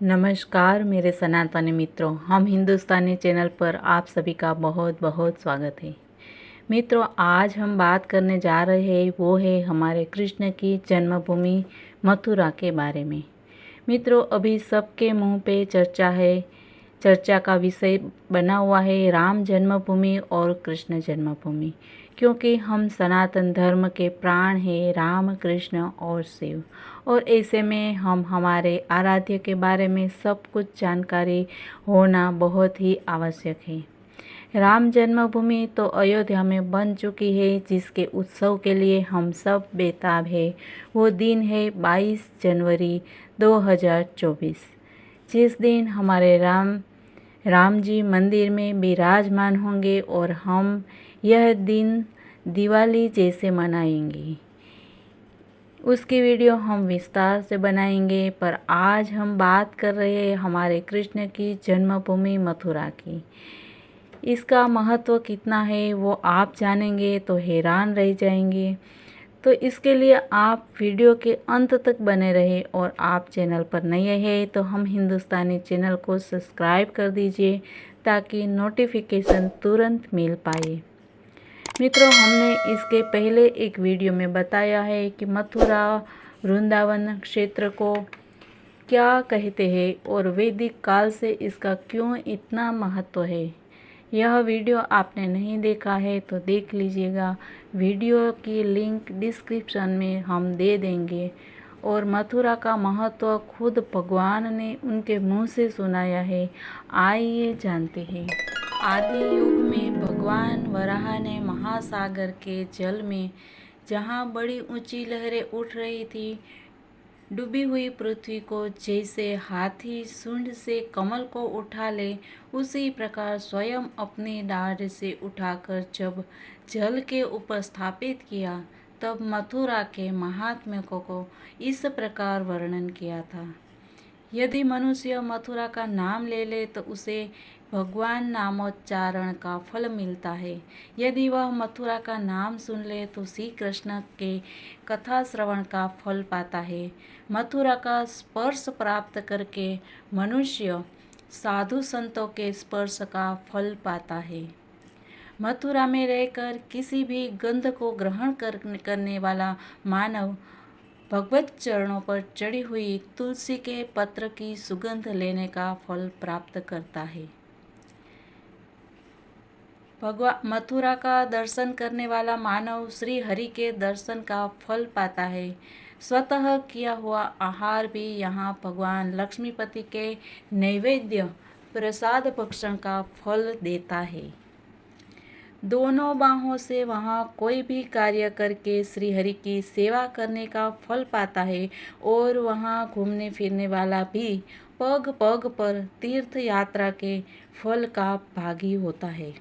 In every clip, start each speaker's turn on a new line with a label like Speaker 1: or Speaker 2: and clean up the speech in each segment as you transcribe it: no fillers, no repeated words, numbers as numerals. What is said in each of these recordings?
Speaker 1: नमस्कार मेरे सनातनी मित्रों, हम हिंदुस्तानी चैनल पर आप सभी का बहुत बहुत स्वागत है। मित्रों, आज हम बात करने जा रहे हैं वो है हमारे कृष्ण की जन्मभूमि मथुरा के बारे में। मित्रों, अभी सबके मुंह पे चर्चा का विषय बना हुआ है राम जन्मभूमि और कृष्ण जन्मभूमि, क्योंकि हम सनातन धर्म के प्राण हैं राम, कृष्ण और शिव। और ऐसे में हम हमारे आराध्य के बारे में सब कुछ जानकारी होना बहुत ही आवश्यक है। राम जन्मभूमि तो अयोध्या में बन चुकी है, जिसके उत्सव के लिए हम सब बेताब है। वो दिन है 22 जनवरी 2024, जिस दिन हमारे राम जी मंदिर में विराजमान होंगे और हम यह दिन दिवाली जैसे मनाएंगे। उसकी वीडियो हम विस्तार से बनाएंगे, पर आज हम बात कर रहे हैं हमारे कृष्ण की जन्मभूमि मथुरा की। इसका महत्व कितना है वो आप जानेंगे तो हैरान रह जाएंगे। तो इसके लिए आप वीडियो के अंत तक बने रहे, और आप चैनल पर नए हैं तो हम हिंदुस्तानी चैनल को सब्सक्राइब कर दीजिए ताकि नोटिफिकेशन तुरंत मिल पाए। मित्रों, हमने इसके पहले एक वीडियो में बताया है कि मथुरा वृंदावन क्षेत्र को क्या कहते हैं और वैदिक काल से इसका क्यों इतना महत्व है। यह वीडियो आपने नहीं देखा है तो देख लीजिएगा, वीडियो की लिंक डिस्क्रिप्शन में हम दे देंगे। और मथुरा का महत्व खुद भगवान ने उनके मुंह से सुनाया है। आइए जानते हैं। आदि युग में भगवान वराह ने महासागर के जल में, जहाँ बड़ी ऊंची लहरें उठ रही थी, डूबी हुई पृथ्वी को जैसे हाथी सूंड से कमल को उठा ले, उसी प्रकार स्वयं अपनी डाढ़ से उठाकर जब जल के ऊपर स्थापित किया, तब मथुरा के महात्म्य को इस प्रकार वर्णन किया था। यदि मनुष्य मथुरा का नाम ले ले तो उसे भगवान नामोच्चारण का फल मिलता है। यदि वह मथुरा का नाम सुन ले तो श्री कृष्ण के कथा श्रवण का फल पाता है। मथुरा का स्पर्श प्राप्त करके मनुष्य साधु संतों के स्पर्श का फल पाता है। मथुरा में रहकर किसी भी गंध को ग्रहण करने वाला मानव भगवत चरणों पर चढ़ी हुई तुलसी के पत्र की सुगंध लेने का फल प्राप्त करता है। मथुरा का दर्शन करने वाला मानव श्री हरि के दर्शन का फल पाता है। स्वतः किया हुआ आहार भी यहाँ भगवान लक्ष्मीपति के नैवेद्य प्रसाद भक्षण का फल देता है। दोनों बाहों से वहाँ कोई भी कार्य करके श्री हरि की सेवा करने का फल पाता है, और वहाँ घूमने फिरने वाला भी पग पग पर तीर्थ यात्रा के फल का भागी होता है।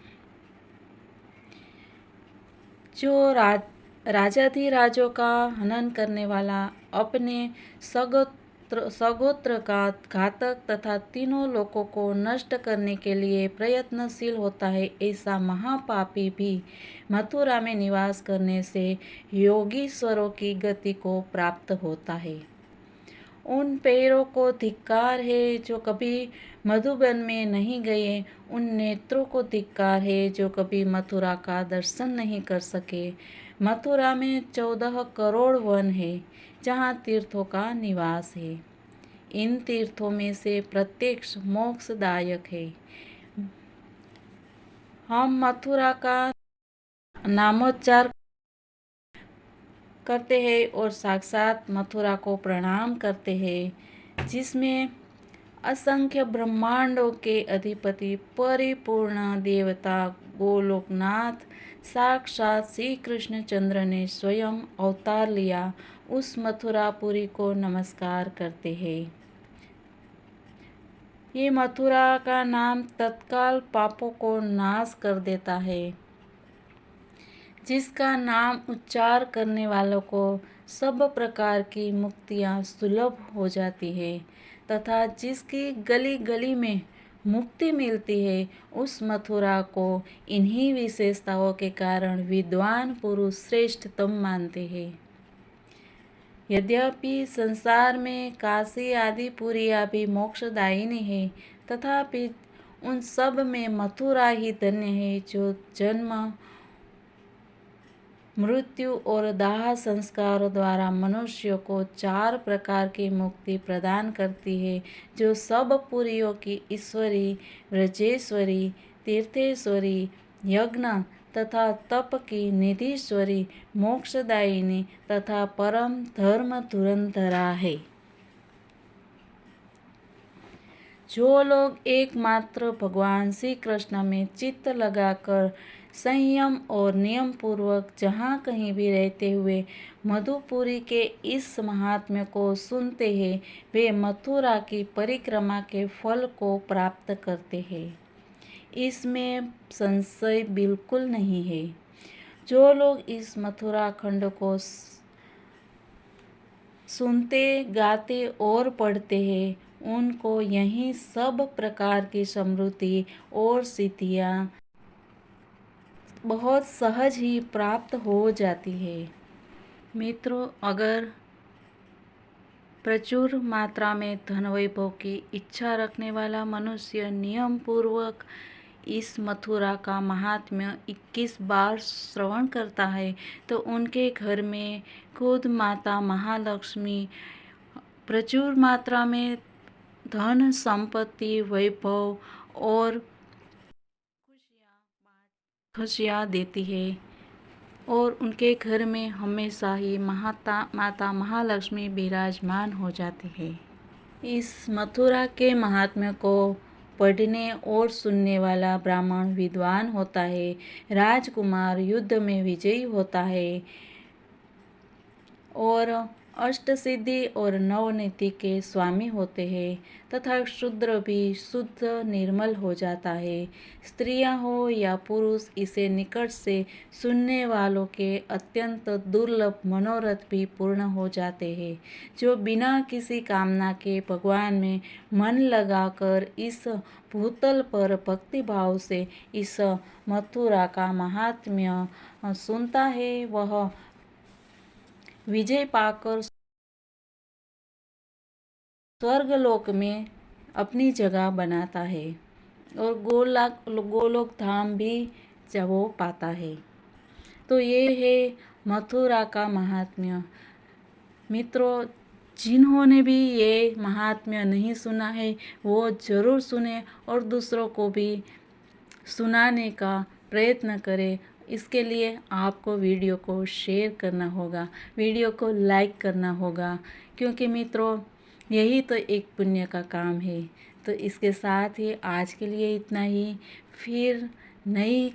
Speaker 1: जो राजाधिराजों का हनन करने वाला, अपने सगोत्र का घातक तथा तीनों लोकों को नष्ट करने के लिए प्रयत्नशील होता है, ऐसा महापापी भी मथुरा में निवास करने से योगीश्वरों की गति को प्राप्त होता है। उन पैरों को धिक्कार है जो कभी मधुबन में नहीं गए, उन नेत्रों को धिक्कार है जो कभी मथुरा का दर्शन नहीं कर सके। मथुरा में 14 करोड़ वन है, जहाँ तीर्थों का निवास है। इन तीर्थों में से प्रत्येक मोक्षदायक है। हम मथुरा का नामोच्चार करते हैं और साक्षात मथुरा को प्रणाम करते हैं, जिसमें असंख्य ब्रह्मांडों के अधिपति परिपूर्ण देवता गोलोकनाथ साक्षात श्री कृष्णचंद्र ने स्वयं अवतार लिया, उस मथुरापुरी को नमस्कार करते हैं। ये मथुरा का नाम तत्काल पापों को नाश कर देता है। जिसका नाम उच्चार करने वालों को सब प्रकार की मुक्तियाँ सुलभ हो जाती है, तथा जिसकी गली गली में मुक्ति मिलती है, उस मथुरा को इन्हीं विशेषताओं के कारण विद्वान पुरुष श्रेष्ठतम मानते हैं। यद्यपि संसार में काशी आदि पुरियाँ भी मोक्षदायिनी है, तथापि उन सब में मथुरा ही धन्य है, जो जन्म, मृत्यु और दाह संस्कार द्वारा मनुष्य को 4 प्रकार की मुक्ति प्रदान करती है, जो सब पुरियों की ईश्वरी, व्रजेश्वरी, तीर्थेश्वरी, यज्ञ तथा तप की निधीश्वरी, मोक्षदायिनी तथा परम धर्म धुरंधरा है। जो लोग एकमात्र भगवान श्री कृष्ण में चित्त लगाकर संयम और नियम पूर्वक जहाँ कहीं भी रहते हुए मधुपुरी के इस महात्म्य को सुनते हैं, वे मथुरा की परिक्रमा के फल को प्राप्त करते हैं। इसमें संशय बिल्कुल नहीं है। जो लोग इस मथुरा खंड को सुनते, गाते और पढ़ते हैं, उनको यही सब प्रकार की समृद्धि और सिद्धियाँ बहुत सहज ही प्राप्त हो जाती है। मित्रों, अगर प्रचुर मात्रा में धन वैभव की इच्छा रखने वाला मनुष्य नियम पूर्वक इस मथुरा का महात्म्य 21 बार श्रवण करता है, तो उनके घर में खुद माता महालक्ष्मी प्रचुर मात्रा में धन, संपत्ति, वैभव और खुशियाँ देती है, और उनके घर में हमेशा ही माता महालक्ष्मी विराजमान हो जाती है। इस मथुरा के महात्म्य को पढ़ने और सुनने वाला ब्राह्मण विद्वान होता है, राजकुमार युद्ध में विजयी होता है और अष्टसिद्धि और नवनीति के स्वामी होते हैं, तथा शूद्र भी शुद्ध निर्मल हो जाता है। स्त्रियां हो या पुरुष, इसे निकट से सुनने वालों के अत्यंत दुर्लभ मनोरथ भी पूर्ण हो जाते हैं। जो बिना किसी कामना के भगवान में मन लगाकर इस भूतल पर भक्तिभाव से इस मथुरा का महात्म्य सुनता है, वह विजय पाकर स्वर्गलोक में अपनी जगह बनाता है और गोलोक धाम भी जब वो पाता है। तो ये है मथुरा का महात्म्य। मित्रों, जिन्होंने भी ये महात्म्य नहीं सुना है, वो ज़रूर सुने और दूसरों को भी सुनाने का प्रयत्न करें। इसके लिए आपको वीडियो को शेयर करना होगा, वीडियो को लाइक करना होगा, क्योंकि मित्रों यही तो एक पुण्य का काम है। तो इसके साथ ही आज के लिए इतना ही। फिर नई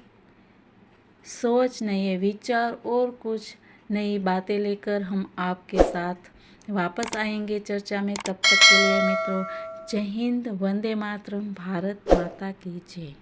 Speaker 1: सोच, नए विचार और कुछ नई बातें लेकर हम आपके साथ वापस आएंगे चर्चा में। तब तक के लिए मित्रों, जय हिंद, वंदे मातरम, भारत माता की जय।